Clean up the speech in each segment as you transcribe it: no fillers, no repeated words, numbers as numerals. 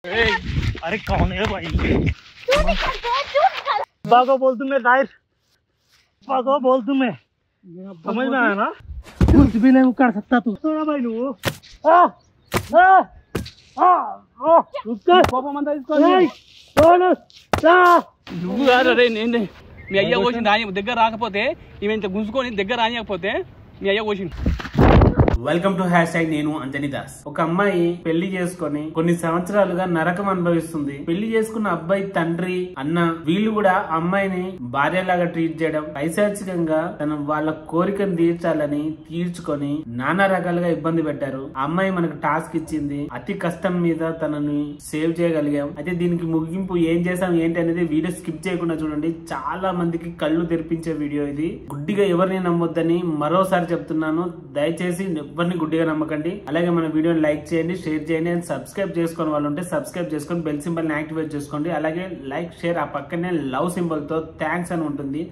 अरे कौन है भाई? भागो बोल तुम्हें टायर, भागो बोल तुम्हें, समझ में आया ना? कुछ भी नहीं कर सकता तू। थोड़ा भाई नु నువ్వు కాదు రే నేను మీ అయ్య కోసింది రాని దగ్గర రాకపోతే ఈమె ఇంత గుంజుకొని దగ్గర రానియకపోతే మీ అయ్య కోసింది. Welcome to #. నేను అంజనీ దాస్. ఒక అమ్మాయి పెళ్లి చేసుకొని కొన్ని సంవత్సరాలుగా నరకం అనుభవిస్తుంది. పెళ్లి చేసుకున్న అబ్బాయి తండ్రి అన్న వీళ్ళు కూడా అమ్మాయిని భార్యలాగా ట్రీట్ చేయడం, పైశాచికంగా వాళ్ళ కోరికను తీర్చాలని తీర్చుకొని నానా రకాలుగా ఇబ్బంది పెట్టారు. అమ్మాయి మనకు టాస్క్ ఇచ్చింది, అతి కష్టం మీద తనని సేవ్ చేయగలిగాం. అయితే దీనికి ముగింపు ఏం చేసాం ఏంటి అనేది వీడియో స్కిప్ చేయకుండా చూడండి. చాలా మందికి కళ్ళు తెరిపించే వీడియో ఇది. గుడ్డిగా ఎవరిని నమ్మొద్దని మరోసారి చెప్తున్నాను. దయచేసి ఎవరిని గుడ్డిగా నమ్మకండి. అలాగే మన వీడియోని లైక్ చేయండి, షేర్ చేయండి అండ్ సబ్స్క్రైబ్ చేసుకుని వాళ్ళు ఉంటే సబ్స్క్రైబ్ చేసుకొని బెల్ సింబల్ ని యాక్టివేట్ చేసుకోండి. అలాగే లైక్ షేర్ ఆ పక్కనే లవ్ సింబల్ తో థ్యాంక్స్ అని ఉంటుంది,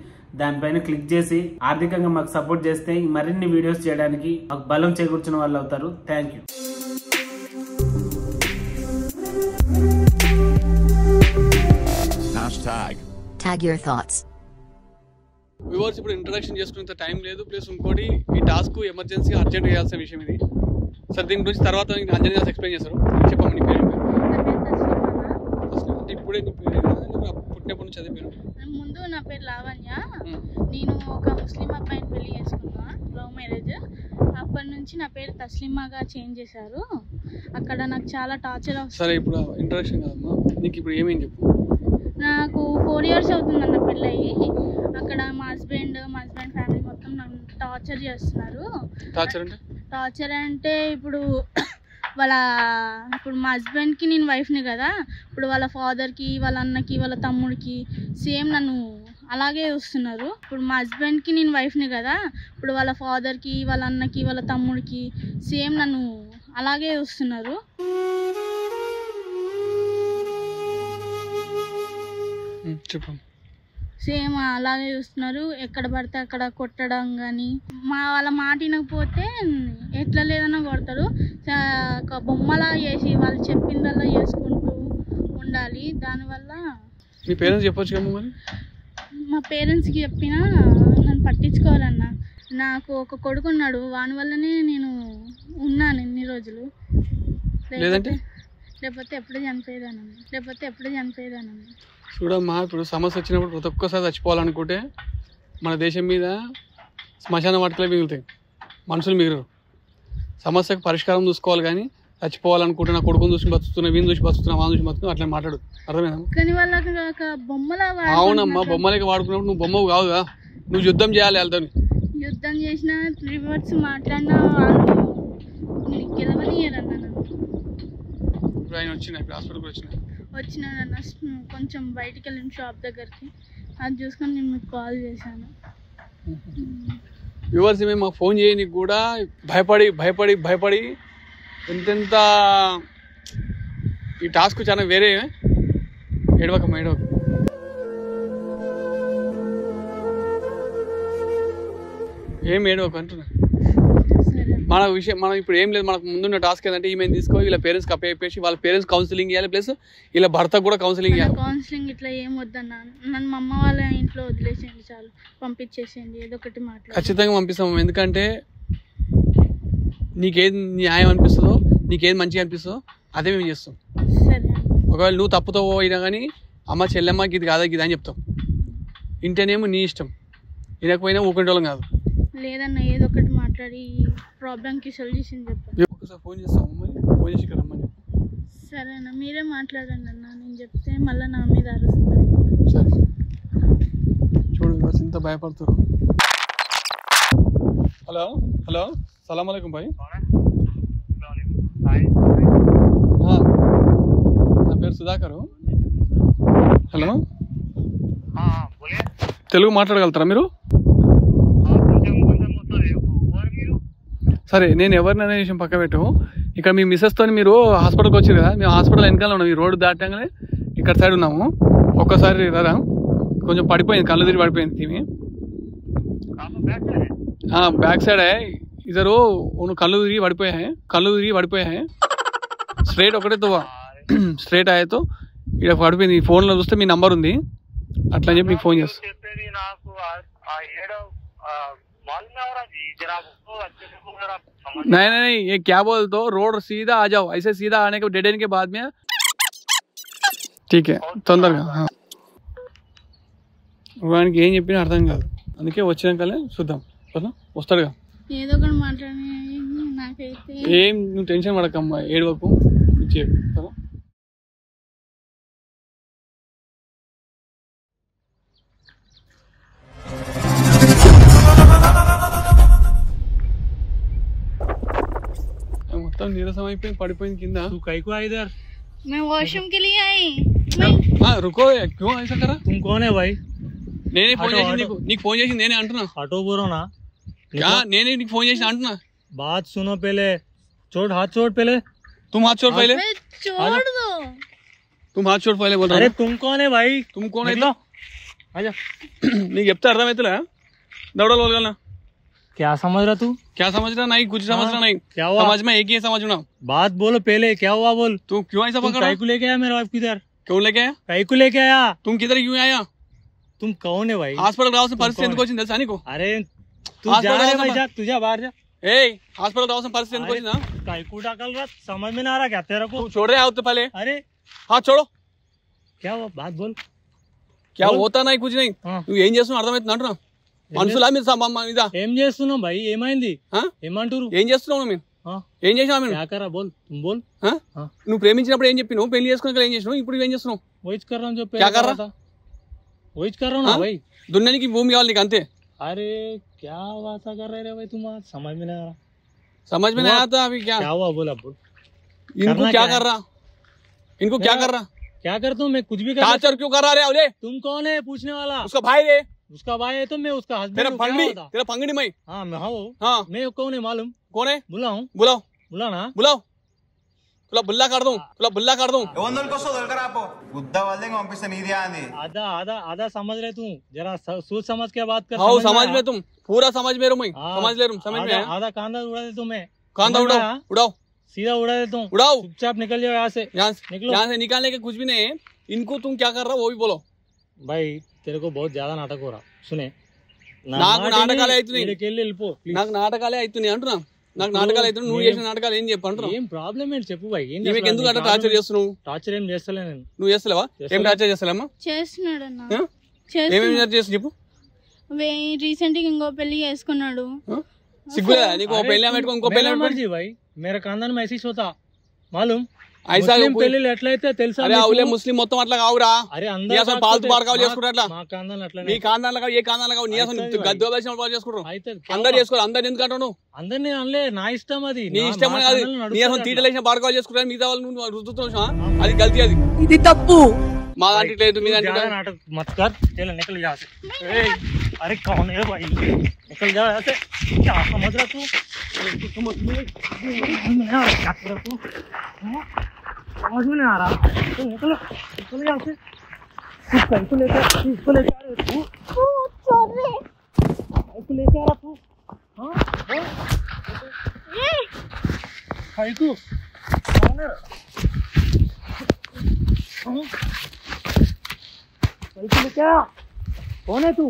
దానిపైన క్లిక్ చేసి ఆర్థికంగా మాకు సపోర్ట్ చేస్తే మరిన్ని వీడియోస్ చేయడానికి మాకు బలం చేకూర్చిన వాళ్ళు అవుతారు. Thank you. Tag your thoughts. Viewers ఇప్పుడు ఇంట్రడక్షన్ చేసుకునేంత టైం లేదు, ప్లస్ ఇంకోటి ఈ టాస్క్ ఎమర్జెన్సీ అర్జెంట్ చేయాల్సిన విషయం ఇది. సార్ దీని గురించి తర్వాత అంజనీ దాస్ ఎక్స్ప్లెయిన్ చేస్తారు. చెప్పమ్మా నీ పేరు? ఇప్పుడే నీ పేరు పుట్టినప్పటి నుంచి చదివాను. ముందు నా పేరు లావణ్య. నేను ఒక ముస్లిం అబ్బాయిని పెళ్లి చేసుకున్నా, లవ్ మ్యారేజ్. అప్పటి నుంచి నా పేరు తస్లిమాగా చేంజ్ చేశారు. అక్కడ నాకు చాలా టార్చర్. సరే ఇప్పుడు ఇంట్రడక్షన్ కదమ్మా, నీకు ఇప్పుడు ఏమేం చెప్పు. నాకు 4 years అవుతుందన్న పెళ్ళయి. అక్కడ మా హస్బెండ్ ఫ్యామిలీ మొత్తం నన్ను టార్చర్ చేస్తున్నారు. టార్చర్ అంటే ఇప్పుడు మా హస్బెండ్కి నేను వైఫ్ని కదా, ఇప్పుడు వాళ్ళ ఫాదర్కి, వాళ్ళ అన్నకి, వాళ్ళ తమ్ముడికి సేమ్ నన్ను అలాగే చూస్తున్నారు. ఇప్పుడు మా హస్బెండ్కి నేను వైఫ్ని కదా, ఇప్పుడు వాళ్ళ ఫాదర్కి, వాళ్ళ అన్నకి, వాళ్ళ తమ్ముడికి సేమ్ నన్ను అలాగే చూస్తున్నారు. సేమ్ అలాగే చూస్తున్నారు. ఎక్కడ పడితే అక్కడ కొట్టడం కానీ, వాళ్ళ మాట వినకపోతే ఎట్లా లేదన్నా కొడతారు. బొమ్మలా చేసి వాళ్ళు చెప్పిందల్లా చేసుకుంటూ ఉండాలి. దానివల్ల మీ పేరెంట్స్ చెప్పొచ్చు కదా మరి? మా పేరెంట్స్కి చెప్పినా నన్ను పట్టించుకోవాలన్న. నాకు ఒక కొడుకు ఉన్నాడు, వాని వల్లనే నేను ఉన్నాను ఇన్ని రోజులు. లేకపోతే ఎప్పుడే చనిపోయేదానన్న. చూడమ్మా, ఇప్పుడు సమస్య వచ్చినప్పుడు ప్రతి ఒక్కసారి చచ్చిపోవాలనుకుంటే మన దేశం మీద శ్మశాన వాటికలే మిగులుతాయి, మనుషులు మిగలరు. సమస్యకు పరిష్కారం చూసుకోవాలి కానీ చచ్చిపోవాలనుకుంటే నా కొడుకుని చూసి బతుకుతున్నా, వీని చూసి బతుకుతున్నా, వాళ్ళని చూసి బతుకున్నా అట్లా మాట్లాడు. అర్థమైందా? అవునమ్మా, బొమ్మలకి వాడుకున్నప్పుడు నువ్వు బొమ్మవు కావుగా, నువ్వు యుద్ధం చేయాలి వాళ్ళతో. యుద్ధం చేసిన రివర్స్ మాట్లాడినా వాళ్ళు గెలవనియరన్న. ఇప్పుడు ఆయన వచ్చిన హాస్పిటల్కి వచ్చినానన్న. కొంచెం బయటికి వెళ్ళిన షాప్ దగ్గరికి, అది చూసుకొని నేను మీకు కాల్ చేశాను. వ్యూవర్స్ మేము మాకు ఫోన్ చేయడానికి కూడా భయపడి ఎంతెంత ఈ టాస్క్ చాలా వేరే. ఏడవకమ్మా, ఏం ఏడవకు అంటున్నా. మనం ఇప్పుడు ఏం లేదు, మనకు ముందున్న టాస్క్ ఏంటంటే ఈమె తీసుకో వీళ్ళ పేరెంట్స్ కప్పేసి వాళ్ళ పేరెంట్స్ కౌన్సిలింగ్ ఇవ్వాలి, ప్లస్ వీళ్ళ భర్తకు కూడా కౌన్సిలింగ్ ఇవ్వాలి. కౌన్సిలింగ్ ఇట్లా ఏం వద్దన్నా, నన్ను మా అమ్మ వాళ్ళ ఇంట్లో వదిలేసేయండి, చాలు, పంపించేసేయండి, ఏదో ఒకటి మాట్లాడు. ఖచ్చితంగా పంపిస్తాము. ఎందుకంటే నీకేది న్యాయం అనిపిస్తుందో, నీకేది మంచిగా అనిపిస్తుందో అదే మేము చేస్తాం. సరే. ఒకవేళ నువ్వు తప్పుతో పోయినా కానీ అమ్మ చెల్లెమ్మకి ఇది కాదా ఇది అని చెప్తాం. ఇంటేనేమో నీ ఇష్టం, వినకపోయినా ఊకుంటోళ్ళం కాదు. లేదన్న, ఏదో ఒకటి మాట్లాడి ప్రాబ్లంకి సొల్యూషన్ చెప్పండి. ఒకసారి ఫోన్ చేస్తాము, మరి ఫోన్ చేసి ఇక్కడ రమ్మని. సరేనా, మీరే మాట్లాడండి అన్న, నేను చెప్తే మళ్ళీ నా మీద అరుస్తారు. సరే చూడు ఇంత భయపడుతున్నారు. హలో సలాం అలైకుం భాయ్. నా పేరు సుధాకర్. హలో, తెలుగు మాట్లాడగలుగుతారా మీరు? సరే, నేను ఎవరిని అనే విషయం పక్క పెట్టు. ఇక్కడ మీ మిస్సెస్తో మీరు హాస్పిటల్కి వచ్చారు కదా, మేము హాస్పిటల్ వెనకాల ఉన్నాం, ఈ రోడ్డు దాటంగానే ఇక్కడ సైడ్ ఉన్నాము. ఒక్కసారి రారా, కొంచెం పడిపోయింది, కళ్ళు తిరిగి పడిపోయింది తిని. బ్యాక్ సైడ్ ఇద్దరు కళ్ళు తిరిగి పడిపోయాయి, స్ట్రైట్ ఒకటే తువ్వ. స్ట్రేట్ ఆయతో ఇక్కడ పడిపోయింది. ఫోన్లో చూస్తే మీ నంబర్ ఉంది, అట్లా అని చెప్పి మీకు ఫోన్ చేస్తాను. नहीं नहीं ये क्या बोल तो रोड सीधा आ जाओ, ऐसे सीधा आने के डेड एंड के बाद में ठीक है తొందరగా. వానికి ఏం చెప్పినా అర్థం కాదు, అందుకే వచ్చినాకలే చూద్దాం. వస్తాడుగా ఏదో ఒకటి మాట్లాడి. నాకైతే ఏం నువ్వు టెన్షన్ పడకమ్మా, ఏడవకు. కదా మొత్తం నీరసం అయిపోయింది, పడిపోయింది కింద. इधर मैं वॉशरूम के लिए आई. रुको क्यों ऐसा करा? तुम कौन है भाई? నేనే ఫోన్ చేసి నీకు ఫోన్ చేసి నేనే అంటున్నా. ऑटो बोलो ना. నేనే నీకు ఫోన్ చేసి అంటున్నా. बात सुनो पहले. छोड़ हाथ छोड़ पहले. तुम हाथ छोड़ पहले. छोड़ दो. तुम हाथ छोड़ पहले बोल रहा. अरे तुम कौन है भाई? तुम कौन है? आजा. నీకు చెప్తే అర్థమవుతుందా? దౌడలు పోగలనా? क्या समझ रहा तू? क्या समझ रहा? नहीं कुछ समझ रहा नहीं. क्या हुआ? समझ में एक ही समझ रहा. बात बोलो पहले, क्या हुआ बोल. तू क्यों ऐसा पकड़ा? काहे को लेके आया मेरे वाइफ किधर? क्यों लेके आया? काहे को लेके आया? तुम किधर क्यों आया? तुम कौन है भाई? హాస్పిటల్ రావాల్సిన పరిస్థితి ఎందుకు వచ్చింది తెలుసా నీకు? अरे तू जा रे भाई, जा तुझे बाहर जा. ఏయ్ హాస్పిటల్ రావాల్సిన పరిస్థితి ఎందుకు వచ్చిందా? काहे को डाकल रहा, समझ में ना आ रहा क्या तेरे को? तू छोड़ रहे आओ तो पहले. अरे हाथ छोड़ो. क्या हुआ, बात बोल. क्या होता नहीं कुछ नहीं. నువ్వు ఏం చేస్తున్నావు అర్థమవుతుంది అంటున్నా. మనుషులా మీరు ఇదా ఏం చేస్తున్నావు భాయ్? ఏమైంది? ఏమంటారు? ఏం చేస్తున్నావు మీరు? ఏం చేసినావు మీరు? क्या करा बोल, तुम बोल. నువ్వు ప్రేమించినప్పుడు ఏం చెప్పినావు, పెళ్లి చేసుకున్నాక ఏం చేసినావు, ఇప్పుడు ఏం చేస్తున్నావు? वहीच कर रहा हूँ जो क्या कर रहा? वहीच कर रहा हूँ ना भाई. దున్ననికి భూమి కావాలి నీకు అంతే. अरे क्या बात कर रहे रे भाई, तुम आज समझ में नहीं आ रहा. समझ में नहीं आता अभी. क्या हुआ बोला बोल. इनको क्या कर रहा? इनको क्या कर रहा? क्या करता हूँ मैं? कुछ भी कर. टार्चर क्यों कर रहा रे? अरे तुम कौन है पूछने वाला? उसका भाई है. उसका भाई है तो मैं उसका हस्बैंड. तेरा पंगड़ी मैं. हाँ मैं हूँ. हाँ मैं कौन है मालूम? कौन है? बुलाऊं? बुलाओ बुला ना. बुलाओ. तुला बुल्ला कर दूं, तुला बुल्ला कर दूं. आधा आधा आधा समझ रहे तुम, जरा सोच समझ के बात कर. हाँ समझ में, तुम पूरा समझ में. मैं समझ ले रहा हूँ, समझ में. आधा कांदा उड़ा दे तुम्हें. कांदा उड़ाओ उड़ाओ सीधा उड़ा दे तुम. उड़ाओ. चुपचाप निकल जाओ यहाँ से. यहाँ से निकालने के कुछ भी नहीं है. इनको तुम क्या कर रहा हो वो भी बोलो. भाई तेरे को बहुत ज्यादा नाटक हो रहा. सुने నాకు నాటకాలే అవుతున్నాయి. వెళ్ళిపో. నాకు నాటకాలే అవుతున్నాయి అంటున్నా. నాకు నాటకాలు అవుతున్నాయి. నువ్వు చేసిన నాటకాలు ఏం చెప్పు అంటున్నా. ఏం ప్రాబ్లం ఏంటి చెప్పు భాయ్. నీకు ఎందుకు అట్లా టార్చర్ చేస్తున్నావు? టార్చర్ ఏం చేస్తలే నేను. నువ్వు చేస్తలేవా? ఏం టార్చర్ చేస్తలేమ్మా? చేస్తున్నాడు అన్న. ఏమేమి చేసి చెప్పు. రీసెంట్ గా ఇంకో పెళ్లి చేసుకున్నాడు. సిగ్గులే నీకు? పెళ్లి పెట్టుకో, ఇంకో పెళ్లి मर्जी भाई, मेरा खानदान में ऐसी होता मालूम. ऐसा పెళ్లిలు ఎట్లయితే తెలుసా? అరే అవులే ముస్లిం మొత్తం అట్లా కావురా. అరే అందరూ అసలు పాల్తు పాడకాలు చేసుకుంటారు అట్లా. మా ఖానదాన్ అట్లా. నీ ఖానదాన్ లాగా ఏ ఖానదాన్ లాగా నీ అసలు గద్దె వేసిన వాళ్ళు చేసుకుంటారు. అందరు చేసుకోరు. అందరు ఎందుకు అంటావు నువ్వు? అందరినీ అనలే, నా ఇష్టం అది. నీ ఇష్టం కాదు. నీ అసలు తీటలేసిన పాడకాలు చేసుకుంటారు. మిగతా వాళ్ళు నువ్వు రుద్దుతున్నావు, అది గల్తీ. అది ఇది తప్పు. మా దాంట్లో లేదు, మీ దాంట్లో. नाटक मत कर, चल निकल यहाँ से. अरे कौन है भाई? निकल जा यहाँ से. क्या समझ रहा तू? समझ में नहीं आ रहा. क्या कर रहा तू? समझ में नहीं आ रहा. तो निकल निकल यहाँ से. इसको लेकर आ रहे तू. इसको लेकर आ रहा तू. हाँ भाई को कौन है? क्या कौन है तू?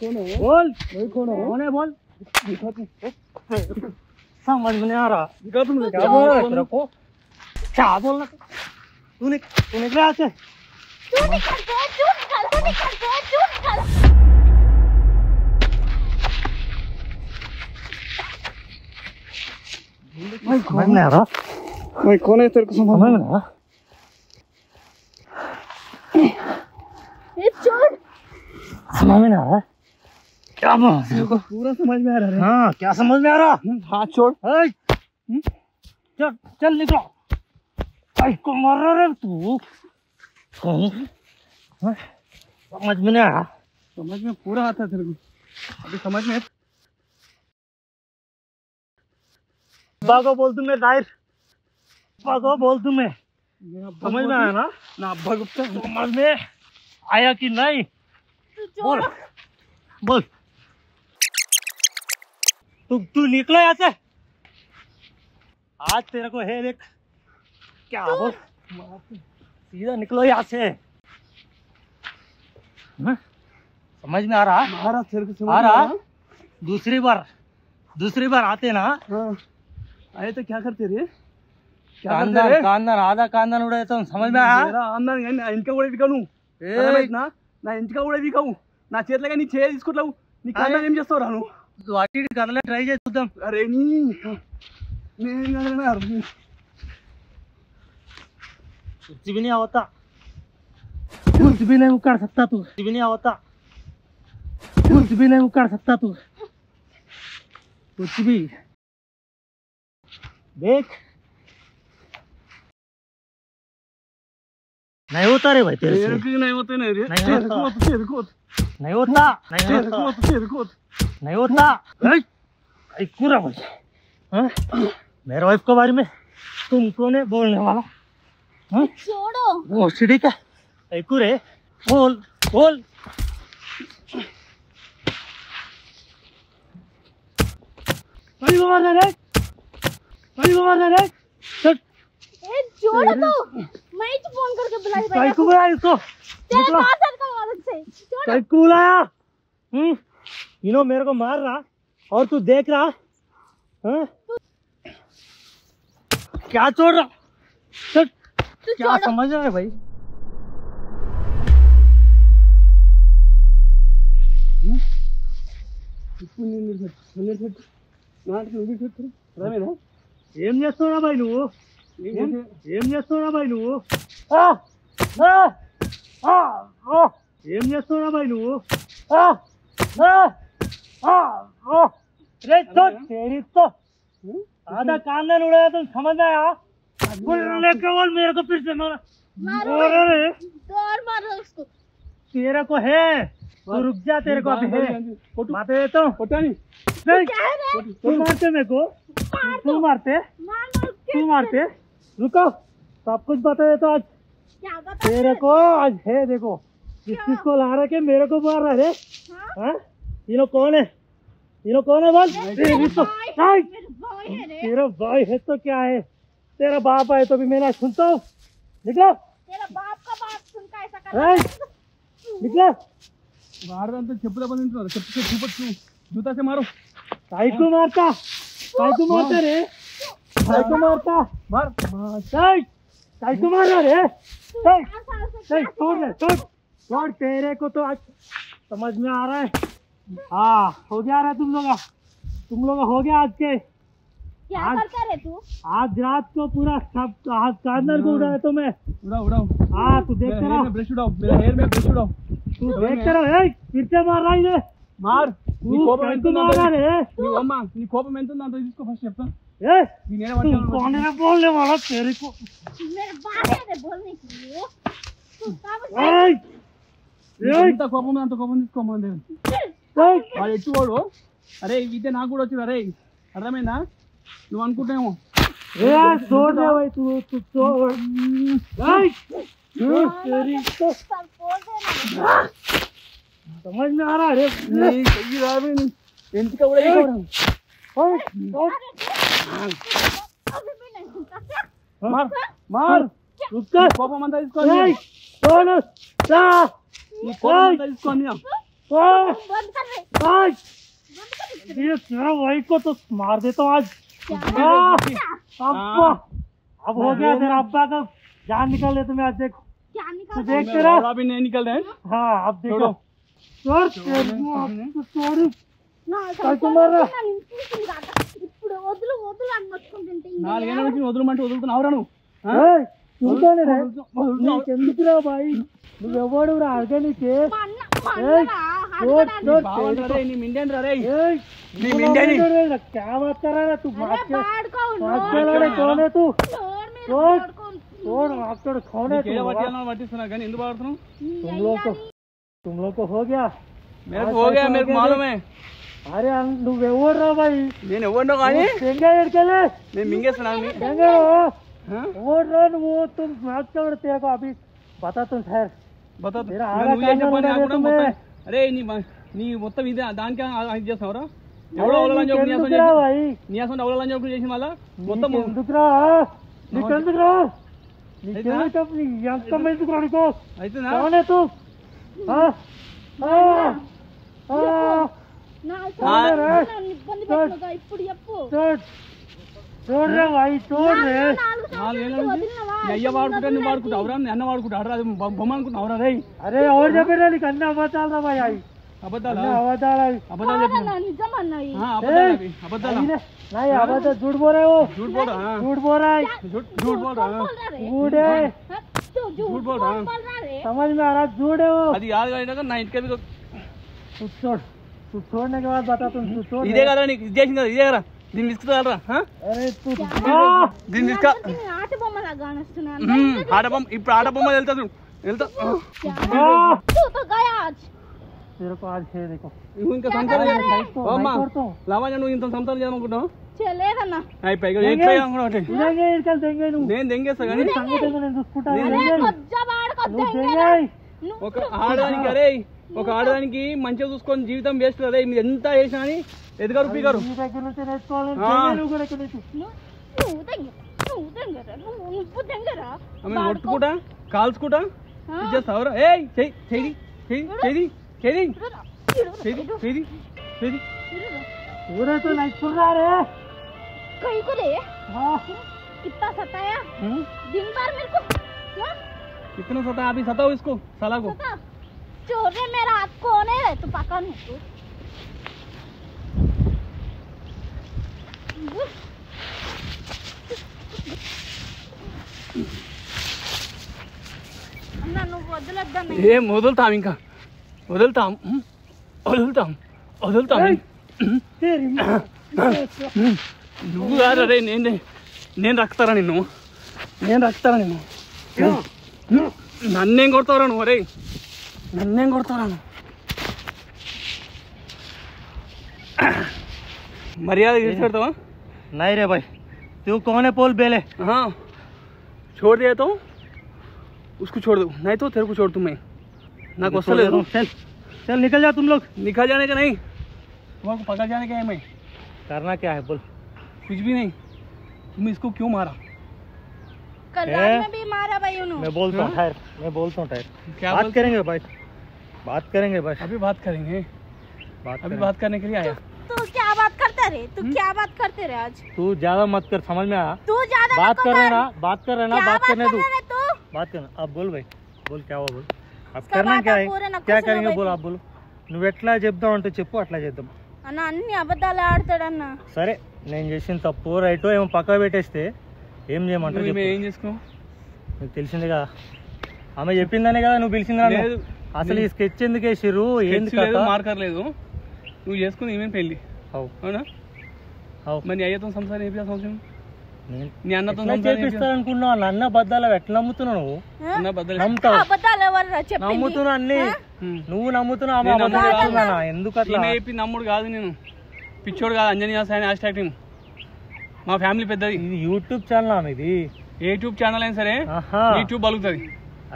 कौन है बोल. कौन है बोल. समझ में नहीं आ रहा. दिखा तुम क्या बोल रहा है तेरे को? क्या बोलना तू निकला यहाँ से. समझ में आ रहा. मैं कौन है तेरे को समझ में आ रहा. समझ में आ रहा. क्या पूरा समझ में आ रहा है. हाँ क्या समझ में आ रहा. हाथ छोड़. चल चल निकलो. को मर रहा है तू. समझ में नहीं आ रहा. समझ में पूरा आता है तेरे को. अभी समझ में. अब्बा को बोल तुम्हें दायर. अब्बा को बोल तुम्हें. समझ में आया ना? ना अब्बा गुप्ता समझ में आया कि नहीं? बोल बोल. तू निकला यहाँ से. आज तेरे को है देख. क्या बोल. सीधा निकलो यहाँ से। हाँ? समझ में आ रहा? महाराज तेरे को समझ आ रहा? में दूसरी बार आते ना, हाँ आए तो क्या करते रे? कांदन आधा कांदन उड़े तो समझ में आया? నా ఇంటికి కూడా వికను నా ఇంటికి కూడా వికవు నా చేతిలో నీ చేయి తీసుకుంటావు నీ కాండం ఏం చేస్తావు రాను అటు ఇటు కదలే ట్రై చేసి చూద్దాం. అరే నేను कुछ भी नहीं होता, कुछ भी नहीं उखाड़ सकता तू, कुछ भी नहीं होता, कुछ भी नहीं उखाड़ सकता तू, कुछ भी देख नहीं होता रे भाई तेरे से, नहीं होते नहीं रे नहीं होता, नहीं होता, नहीं होता पूरा भाई. मेरे वाइफ के बारे में तुम कौन है बोलने वाला? छोड़ो वो सीढ़ी का रे, बोल बोल. बड़ी मारना रे, बड़ी मारना रे. छोड़ो तो मैं ही फोन करके बुलाई कई को बुलाया इसको? तेरे पास का मदद से छोड़ो. कई को बुलाया? इनो मेरे को मार रहा और तू देख रहा? हाँ? क्या छोड़ रहा? क्या समझ रहा है भाई? ఏం చేస్తున్నావు బాయ్ నువ్వు? ఏం చేస్తున్నావు బాయ్ నువ్వు? ఏం చేస్తున్నావు బాయ్ నువ్వు? रे तो तेरी तो आधा कांदन उड़ाया तो समझ आया? लेके बोल मेरे को फिर से मारो मारो उसको. तेरे को है तू रुक जा, तेरे को अभी है बातें देता हूँ. तू मारते मेरे को, तू मारते रुको सब कुछ बता देता आज तेरे को. आज है देखो किस किस को ला रहा के मेरे को मार रहा है. ये लोग कौन है? ये लोग कौन है बोल? तेरा भाई है तो क्या है? तेरा बाप है तो भी मैं सुनता हूँ. निकलो तेरा बाप का बाप सुनता ऐसा कर. निकलो వాడదంతా చెప్పుదా పనింటున్నారు చెప్పుతో చూపచ్చు జూతా से मारो. काय को मारता रे? काय को मारता? मार काय को मार रहा रे? छोड़ तेरे को तो आज समझ में आ रहा है. हाँ हो गया रहा तुम लोग हो गया आज के. क्या करता रे तू? आज रात को पूरा सब आज कांदन को उड़ाया तो मैं उड़ाओ. हाँ तू देखते रहो, ब्रश उड़ाओ, मेरा हेयर में ब्रश उड़ाओ. तू देखते रहो. फिर से मार रहा है मार. నీ కోపం ఎంత ఉందో मार रहा है. నీ కోపం ఎంత ఉందో అంత తీసుకో ఫస్ట్ చెప్తా. कौन है बोलने वाला तेरे को? मेरा बाप है रे बोलने के लिए. तू सब ఎంత కోపం అంత కోపం తీసుకోమంది వాడు ఎట్టుకోడు. అరే ఇదే నాకు కూడా వచ్చింది. అరే అర్థమైందా? నువ్వు అనుకుంటామో छोड़ दे भाई तू छोड़. समझ में आ रहा है? ఎందుకు కూడా मार కోపం అంతా తీసుకోండి. నీ కోపం అంతా తీసుకోండి. बंद कर रे. ये तेरा भाई को तो मार देता हूँ आज. अब हो गया तेरा अब्बा का जान निकल ले तुम्हें आज. देखो क्या तू निकाल देखते रहो. भी नहीं निकल रहे. हाँ अब देखो छोड़ నా ఇప్పుడు వదులు అని మొత్తుకుంటుంటే నాలుగేళ్ళ నుంచి వదలమంటే వదులుతున్నావురా నువ్వు? ఎందుకురా బాయ్ నువ్వెవడు రా అడగనికే? क्या बात कर रहा है तू? कौन है तू? పట్టిస్తున్నా కానీ ఎందుకు వాడుతున్నావు? तुम लोग को हो गया. मेरे को हो गया, मेरे को मालूम है. अरे నువ్వెవడు రా బాయ్? నేను ఎవరినో కానీ నేను మింగేస్తున్నాను. वो तुम भागते तेरे को अभी बता तुम ठहर బతా तेरा आधा कांदन उड़ा दिया तुमने. అరే నీ మొత్తం ఇదే దానికి ఇది చేస్తావురా? ఎవడో అవలని చెప్పి నీ అసలు అవలని చెప్పి చేసి మళ్ళా మొత్తం నీకెందుకురా ఇప్పుడు చెప్పు అయ్య వాడుకుంటా నువ్వు వాడుకుంటావు అవరా అన్న వాడుకుంటా అది బొమ్మ అనుకుంటున్నావు అవరా రే అరే ఎవరు చెప్పారు నీకు అన్ని అబద్ధాలు రా భయ్ అబద్ధాలు झूठ बोल रहे हो झूठ बोल रहा है झूठ बोल रहा समझ में आ रहा झूठ है वो అది యాद అయినాక నా ఇంటికి तू छोड़ने के बाद बता तुम छोड़ ఇదే కదా నీకు ఇది చేసింది ఇదే కదా దీన్ని తీసుకురా अरे तू దీన్ని తీసుకు ఆట బొమ్మలా కానొస్తున్నాను ఇప్పుడు ఆట బొమ్మ వెళ్తా तेरे को आज है देखो నువ్వు ఇంకా సంసారం లావణ్య నువ్వు ఇంత సంసారం చేయాలనుకుంటావు లేదన్నా నేను దెంగేస్తా కానీ ఒక ఆడదానికి అరే ఒక ఆడదానికి మంచిగా చూసుకొని జీవితం వేస్ట్ అదే మీరు ఎంత చేసినా అని ఎదగారు పీగారు కొట్టుకుంటా కాల్చుకుంటా ఇచ్చేస్తావరా ఏ చెయ్యి पूरे तो नहीं सुन रहा रे कहीं को ले कितना सताया दिन भर मेरे को कितना सताया अभी सताओ इसको साला को चोर ने मेरा हाथ कौन है तू पकड़ नहीं అన్న నువ్వు వదలొద్దన్న ఏం వదులుతాం ఇంకా వదులుతాం నువ్వు కాదు రే నేను రక్తారా నిన్ను నన్నేం కొడతావురా నువ్వు రే నన్నేం కొడతావురా నువ్వు మర్యాద చేసి పెడతావా नहीं रे भाई तू कौन है पोल बेले हाँ छोड़ दिया तो उसको छोड़ दो नहीं तो तेरे को छोड़ दूँ मैं ना गुस्सा ले दो चल निकल जा तुम लोग निकल जाने का नहीं तुम्हारे पकड़ जाने का है मैं करना क्या है बोल कुछ भी नहीं तुम इसको क्यों मारा कल रात में भी मारा भाई उन्होंने मैं बोलता हूँ ठहर मैं बोलता हूँ ठहर क्या बात करेंगे भाई बात करेंगे भाई अभी बात करेंगे अभी बात करने के लिए आया तू क्या बात करते रहे क्या बात करते रहे आज तू ज्यादा मत कर समझ में आया तू ज्यादा बात कर रहे ना बात कर रहे ना बात करने तू तू बात करना अब बोल भाई बोल क्या हुआ बोल अब करना क्या है क्या करेंगे बोल आप बोलो నువ్వు ఎట్లా చెప్దాం అంటే చెప్పు అట్లా చేద్దాం అన్న అన్ని అబద్ధాలు ఆడతాడన్న సరే నేను చేసిన తప్పు రైటో ఏమో పక్క పెట్టేస్తే ఏం చేయమంటావు ఏం చేసుకో నీకు తెలిసింది కదా ఆమె చెప్పిందనే కదా నువ్వు పిలిచిందా అసలు ఈ స్కెచ్ ఎందుకు వేసిర్రు ఏంది మార్కర్ లేదు నువ్వు చేసుకుని ఏమేమి పెళ్ళి అవునా మరి అయ్యతో సంసారం ఏం సంవత్సరం నీ అన్నతో చేపిస్తారనుకున్నావు నన్న బద్దాలు ఎట్లా నమ్ముతున్నావు నువ్వు నమ్ముతున్నా అన్ని నువ్వు నమ్ముతున్నావు ఎందుకు అట్లా నమ్ముడు కాదు నేను పిచ్చోడు కాదు అంజనీ హ్యాష్ ట్యాగ్ టీమ్ మా ఫ్యామిలీ పెద్దది ఇది యూట్యూబ్ ఛానల్ ఇది యూట్యూబ్ ఛానల్ అయినా సరే యూట్యూబ్ బలుగుతుంది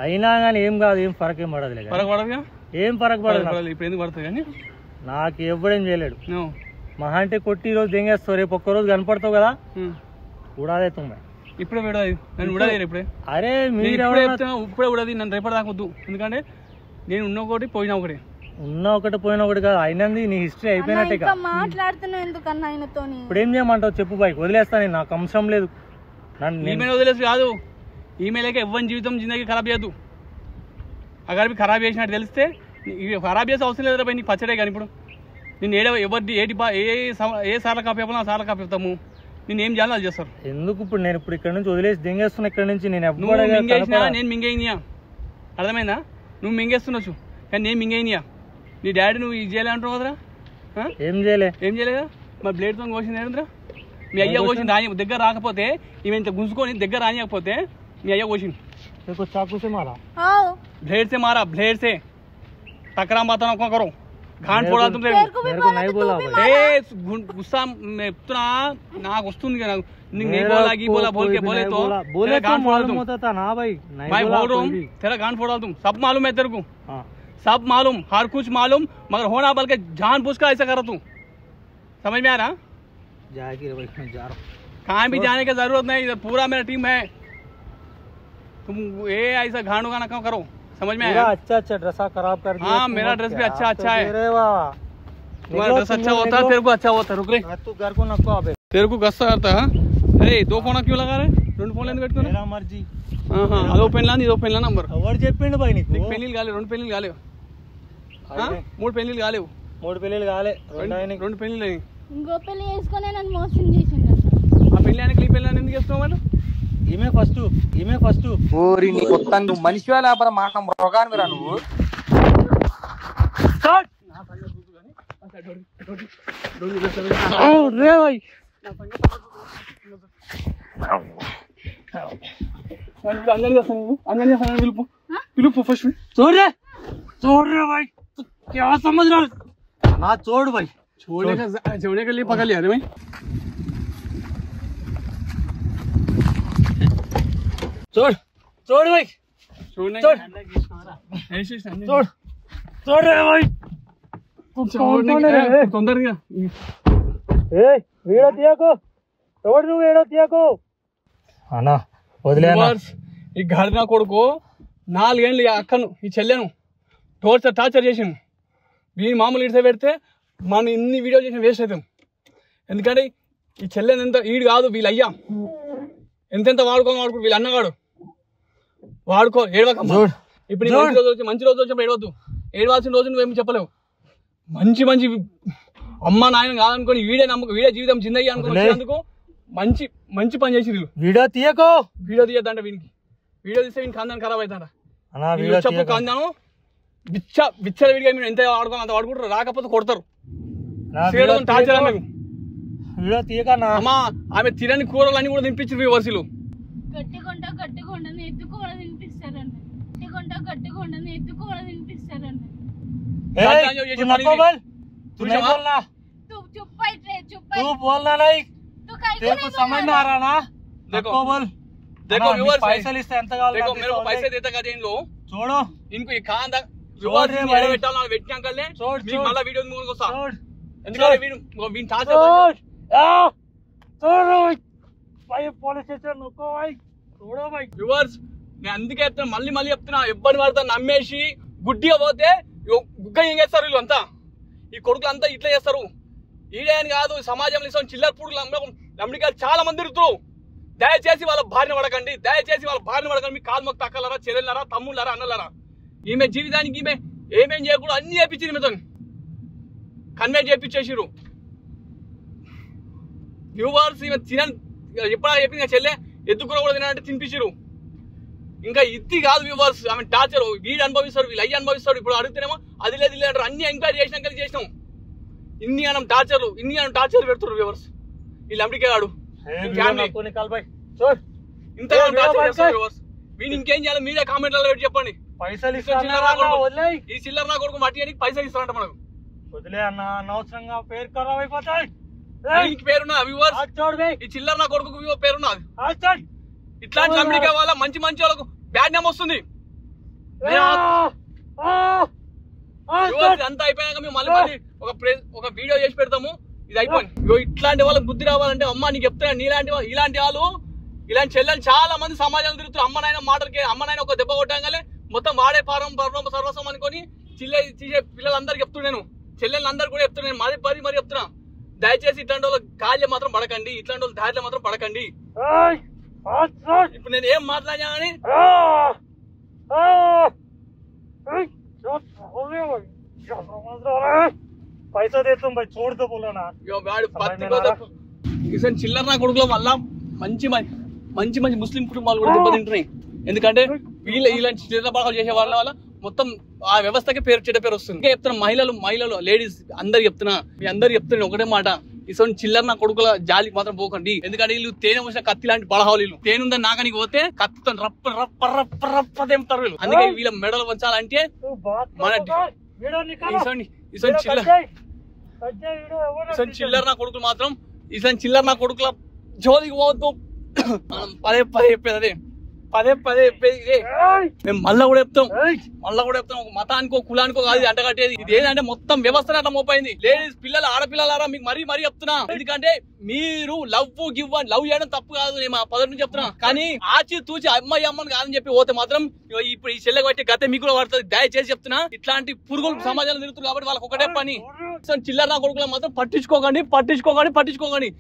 అయినా కానీ ఏం కాదు ఏం ఫరక్ ఏం పడదు ఫరక్ పడదుగా ఏం ఫరక్ పడదు ఇప్పుడు ఎందుకు పడుతుంది కానీ నాకు ఎవ్వడేం చేయలేడు మహా అంటే కొట్టి ఈ రోజు దెంగేస్తావు రేపు ఒక్క రోజు కనపడతావు కదా ఉడాదే తుమ్మే ఇప్పుడే విడదు నన్ను ఉడలేదు ఇప్పుడే అరే ఇప్పుడే ఉడది నన్ను రేపటి దాకా వద్దు ఎందుకంటే నేను ఉన్న ఒకటి పోయినా ఒకటి ఉన్న ఒకటి పోయినా ఒకటి కాదు అయినది నీ హిస్టరీ అయిపోయినట్టే మాట్లాడుతున్నావు ఎందుకన్నా ఆయనతో ఇప్పుడు ఏం చేయమంటావు చెప్పు బాయ్ వదిలేస్తాను నాకు అంశం లేదు ఈమెయిల్ వదిలేసి కాదు ఈమెయిల్కి ఎవ్వరి జీవితం జిందగీ ఖరాబ్ చేయద్దు అగర్ ఖరాబ్ చేసినట్టు తెలిస్తే ఖరాబ్ చేసే అవసరం లేదు బాయ్ నీకు పచ్చడే కానీ ఇప్పుడు నేను ఎవరి ఏ సార్లు కాపీ చెప్పాలో ఆ సార్లు కాపీ చెప్తాము నేను ఏం చేయాలో అది చేస్తారు ఎందుకు ఇప్పుడు నేను ఇప్పుడు ఇక్కడ నుంచి వదిలేసి దెంగేస్తున్నా ఇక్కడ నుంచి నేను నేను మింగేయినా అర్థమైందా నువ్వు మింగేస్తుండొచ్చు కానీ నేను మింగేయినా నీ డాడీ నువ్వు ఇది చేయలే అంటున్నావు కదరా ఏం చేయలేదా మరి బ్లేడ్తో కోసింది ఏంటరా మీ అయ్య కోసింది రాని దగ్గర రాకపోతే ఈమె ఇంత గుంజుకొని దగ్గర రానియకపోతే మీ అయ్య కోసింది ब्लेड से मारा ब्लेड से टकरा माता ना करो घाट फोड़ा तुम गुस्सा मैं इतना नाक वस्तुंदी కదా नहीं बोला की बोला बोल के बोले तो घाट फोड़ा तुम ना भाई मैं बोल रहा हूँ तेरा घाट फोड़ा तुम सब मालूम है तेरे को सब मालूम हर कुछ मालूम मगर होना बल्कि जानबूझ कर ऐसा करो तू समझ में आ रहा जाएगी भाई मैं जा रहा हूँ कहाँ भी जाने की जरूरत नहीं इधर पूरा मेरा टीम है तुम ये ऐसा घाणु गाना क्यों करो, समझ में आया? अच्छा अच्छा ड्रेस खराब कर दिया। हाँ मेरा ड्रेस भी अच्छा अच्छा है, तुम्हारा ड्रेस अच्छा होता है, तेरे को अच्छा होता है। रुक रे, तू घर को नको अबे, तेरे को गस्सा आता है। अरे 2 फोन क्यों लगा रहे? 2 फोन ఎందుకు పెట్టుకున్నా? मेरा मर्जी। అదో పెన్లా ఇదో పెన్లా నంబర్ ఎవరు చెప్పిండు బాయ్ నీకు? నీకు పెళ్ళిళ్ళు కాలేవు, 2 పెళ్ళిళ్ళు కాలేవు, 3 పెళ్ళిళ్ళు కాలేవు, 3 పెళ్ళిళ్ళు కాలే, 2 పెళ్ళిళ్ళు అయ్యి. ఇంకో పెళ్లి చేసుకునే నన్ను మోసం చేసిండు. ఆ పెళ్ళానికి ఈ పెళ్ళాన్ని ఎందుకు చేస్తున్నావు వాళ్ళు? ఈమె ఫస్ట్ ఓరి నీ కొత్త నువ్వు మనిషివా లేకపోతే మాట మృగానివిరా నువ్వు. రే భాయ్ పిలుపు ఫస్ట్ छोड़ रहे भाई, तू क्या समझ रहा है? ना छोड़ भाई, छोड़ने के लिए पकड़ लिया भाई। छोड़ भाई, छोड़ने छोड़ रहे भाई, తొందరగా వీడియో తీయకు, ఎవడు నువ్వు వీడియో తీయకు అన్నా, వదిలే అన్నా. ఈ గాడిన కొడుకు 4 ఏళ్ళు ఈ అక్కను ఈ చెల్లెను టార్చర్ చేసిండు. వీని మామూలు ఇడితే పెడితే మనం ఇన్ని వీడియో చేసిన వేస్ట్ అవుతాం. ఎందుకంటే ఈ చెల్లెని ఎంత ఈడు కాదు వీళ్ళు అయ్యా ఎంతెంత వాడుకో వీళ్ళు అన్నగాడు వాడుకో. ఏడవకమ్మా, ఇప్పుడు మంచి రోజు వచ్చినప్పుడు ఏడవద్దు. ఏడవాల్సిన రోజు నువ్వేమి చెప్పలేవు. మంచి అమ్మ నాయన కాదనుకోని వీడే జీవితం జిందగీ అనుకున్నందుకు మంచి పని చేసి వీడియో తీయద్దంట. వీడికి వీడియో తీస్తే వీనికి కందాను ఖరాబ్ అవుతాడ. చెప్పు కందాను బిచ్చల వీడిగా మీరు ఎంత వాడుకోవాలి అంత వాడుకుంటారు, రాకపోతే కొడతారు. టార్చర్ వీడియో తీయకన్నా. అమ్మా ఆమె తినని కూరలు అన్ని కూడా తినిపించారు వర్షలు. గట్టిగుంట ఎత్తుకోవడం తినిపిస్తారండి. తినిపిస్తారండి. तू बोलना नहीं, तेरे को समझ में आ रहा ना? देखो पैसा लिस्ट ఎంత కావాలి? देखो मेरे को पैसे देता का देन लो छोड़ो इनको ये खान दा व्यूअर्स ने मेरे పెట్టాలి నా వెట్టి అంకల్ నే మీ మళ్ళా వీడియో ముందుకు వస్తా. ఎందుకంటే వీడిని టార్చర్ छोड़ो भाई, पुलिस स्टेशन नको भाई, छोड़ो भाई. వ్యూవర్స్ నేను అందుకే చెప్తున్నా, మళ్ళీ చెప్తున్నా, ఇబ్బంది పడతా నమ్మేసి గుడ్డిగా పోతే గుగ్గ ఏం చేస్తారు వీళ్ళంతా. ఈ కొడుకులంతా ఇట్లా చేస్తారు. ఈడే అని కాదు, సమాజంలో ఇస్తాం చిల్లర పుడుగులు అమెరికాలు చాలా మంది తిరుగుతారు. దయచేసి వాళ్ళ భార్యను పడకండి, మీ కాలు మొక్క అక్కలరా, చెల్లెళ్ళరా, తమ్ముళ్ళరా, అన్నలరా. ఈమె జీవితానికి ఈమె ఏమేం చేయకూడదు అన్ని చేపించింది. ఈమెతో కన్వెన్స్ చేపించేసిరు. వ్యూవర్స్ ఈమె తినని ఎప్పుడా చెప్పింది చెల్లె ఎత్తుకుర కూడా తినాలంటే తినిపించిరు. ఇంకా ఇది కాదు వ్యూవర్స్, ఆమె టార్చర్ వీడు అనుభవిస్తారు, వీళ్ళు అయ్యి అనుభవిస్తారు. ఇప్పుడు అడుగుతున్నామో అది లేదు అంటారు. అన్ని ఎంక్వైరీ చేసినాక చేసినాం. ఇన్ని అనం టార్చర్ పెడుతున్నారు వ్యూవర్స్ వీళ్ళు అమెరికా వాడు. వీళ్ళు ఇంకేం చేయాలి మీరే కామెంట్లలో పెట్టి చెప్పండి. పైసలు ఈ చిల్లర నా కొడుకు మట్టి అని పైసలు ఇస్తారంట మనకు. వదిలే అన్న, అనవసరంగా పేరు ఖరాబ్ అయిపోతాయి. పేరున్నా వ్యూవర్స్, ఈ చిల్లర నా కొడుకు పేరున్నది. ఇట్లాంటి అమెరికా వాళ్ళ మంచి వాళ్ళకు బ్యాడ్ నేమ్ వస్తుంది. అంతా అయిపోయినాక మేము మళ్ళీ ఒక వీడియో చేసి పెడతాము. ఇది అయిపోయింది. ఇట్లాంటి వాళ్ళకి బుద్ధి రావాలంటే అమ్మ నీకు చెప్తున్నా, ఇలాంటి వాళ్ళు ఇలాంటి చెల్లెలు చాలా మంది సమాజంలో తిరుగుతారు. అమ్మ నాయన మాటలకి ఒక దెబ్బ కొట్టగానే మొత్తం వాడే సర్వస్వం అనుకొని తీసే పిల్లలందరికీ చెప్తున్నా, నేను చెల్లెళ్ళందరూ కూడా చెప్తున్నాను, మరి చెప్తున్నా. దయచేసి ఇట్లాంటి వాళ్ళ కాళ్ళే మాత్రం పడకండి, ఇట్లాంటి వాళ్ళ దారిలో మాత్రం పడకండి. ఇప్పుడు నేను ఏం మాట్లాడినా కానీ पैसा देता हूँ भाई, छोड़ दो बोला ना. చిల్లర నా కొడుకులో వల్ల మంచి ముస్లిం కుటుంబాలు కూడా దెబ్బతింటున్నాయి. ఎందుకంటే ఇలాంటి చిల్లర బాగా చేసే వాళ్ళ మొత్తం ఆ వ్యవస్థకి చెడ్డ పేరు వస్తుంది. ఇంకా చెప్తున్నా, మహిళలు లేడీస్ అందరు చెప్తున్నా, మీ అందరు చెప్తున్నా ఒకటే మాట, ఇటువంటి చిల్లర నా కొడుకుల జాలికి మాత్రం పోకండి. ఎందుకంటే వీళ్ళు తేనె వచ్చిన కత్తి లాంటి బడహాలు. వీళ్ళు తేనుందని నాకనికి పోతే కత్తితో రప్ప తెంపుతారు వీళ్ళు. అందుకే వీళ్ళ మెడలు వంచాలంటే మన చిల్లర నా కొడుకులు మాత్రం చిల్లర నా కొడుకుల జోలికి పోవద్దు. మనం పదే చెప్పేది అదే, పదే మేము మళ్ళా కూడా చెప్తాం ఒక మతానికో కులానికో కాదు అంటగట్టేది. ఇది ఏంటంటే మొత్తం వ్యవస్థ అట్లా మోపైంది. లేడీస్ పిల్లలు ఆడపిల్లలారా మీకు మరీ చెప్తున్నా. ఎందుకంటే మీరు లవ్ చేయడం తప్పు కాదు, నేను మా పదవి నుంచి చెప్తున్నా. కానీ ఆచి తూచి అమ్మాయి అమ్మని కాదని చెప్పి పోతే మాత్రం ఇప్పుడు ఈ చెల్లెకి వచ్చే గత మీకు కూడా పడుతుంది. దయచేసి చెప్తున్నా, ఇట్లాంటి పురుగులు సమాజంలో తిరుగుతుంది కాబట్టి వాళ్ళకి ఒకటే పని. చిల్లర కొడుకులు మాత్రం పట్టించుకోకండి.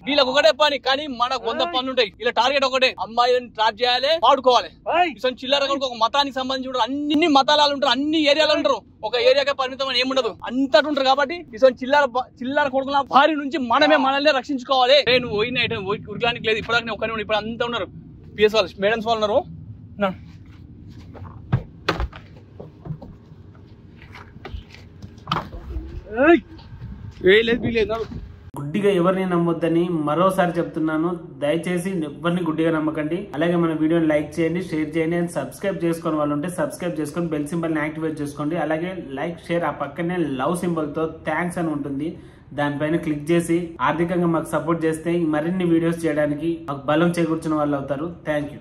వీళ్ళకి ఒకటే పని. కానీ మనకు 100 పనులు ఉంటాయి. ఇలా టార్గెట్ ఒకటే, అమ్మాయిని ట్రాప్ చేయాలి, పాడుకోవాలి. చిల్లర కొడుకు ఒక మతానికి సంబంధించి ఉంటారు, అన్ని మతాలు ఉంటారు, అన్ని ఏరియాలో ఉంటారు. ఒక ఏరియాకే పరిమితం అని ఏముండదు, అంతటి ఉంటారు. కాబట్టి చిల్లర కొడుకుల భారీ నుంచి మనల్ని రక్షించుకోవాలి. నేను ఉరికానికి లేదు ఇప్పుడు ఒక్కనే. ఇప్పుడు అంతా ఉన్నారు పిఎస్ వాళ్ళు, మేడమ్స్ వాళ్ళు ఉన్నారు. గుడ్డిగా ఎవరిని నమ్మొద్దని మరోసారి చెప్తున్నాను. దయచేసి ఎవరిని గుడ్డిగా నమ్మకండి. అలాగే మన వీడియోని లైక్ చేయండి, షేర్ చేయండి, అండ్ సబ్స్క్రైబ్ చేసుకుని వాళ్ళు ఉంటే సబ్స్క్రైబ్ చేసుకొని బెల్ సింబల్ ని యాక్టివేట్ చేసుకోండి. అలాగే లైక్, షేర్, ఆ పక్కనే లవ్ సింబల్ తో థ్యాంక్స్ అని ఉంటుంది, దానిపైన క్లిక్ చేసి ఆర్థికంగా మాకు సపోర్ట్ చేస్తే మరిన్ని వీడియోస్ చేయడానికి మాకు బలం చేకూర్చిన వాళ్ళు అవుతారు. Thank you.